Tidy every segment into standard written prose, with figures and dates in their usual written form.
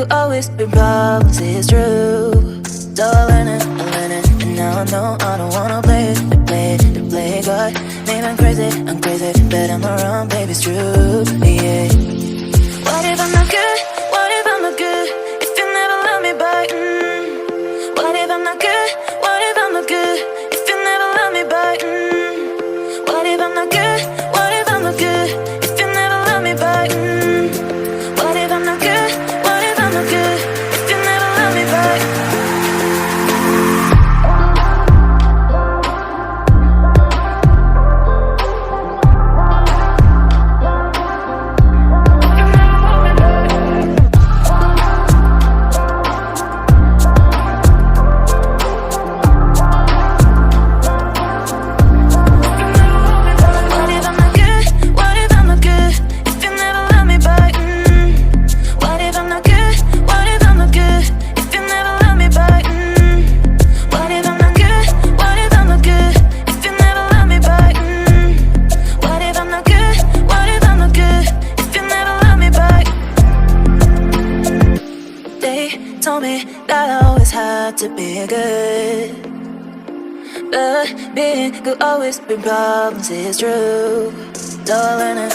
could always be problems, it's true. So I learned it, and now I know I don't wanna play God. Maybe I'm crazy, but I'm around, baby, it's true, yeah. What if I'm not good? What if I'm not good? If you never love me back, What if I'm not good? What if I'm not good? If you never love me back, What if I'm not good? What if I'm not good? If you never love me back, What if I'm not good? What if I'm not good? If you never love me back. Told me that I always had to be good, but being good always be problems, it's true. So I learned it,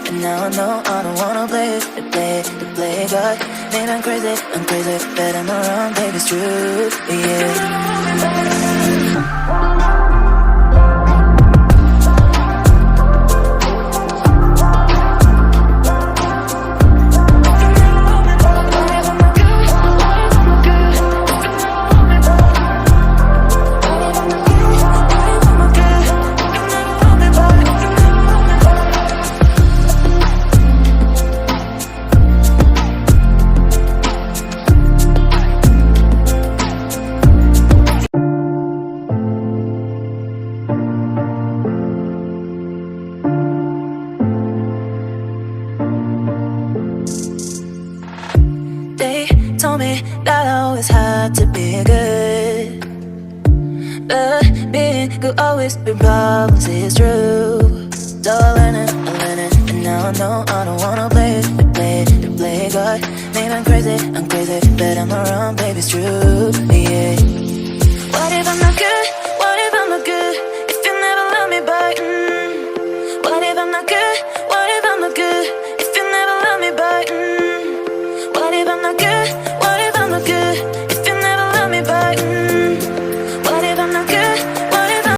and now I know I don't wanna play God. Maybe I'm crazy, but I'm around, baby, it's true, yeah. Told me that I always had to be good, but being good always be problems, it's true. So I learned it, and now I know I don't wanna play God. Maybe I'm crazy, but I'm around, baby, it's true, yeah.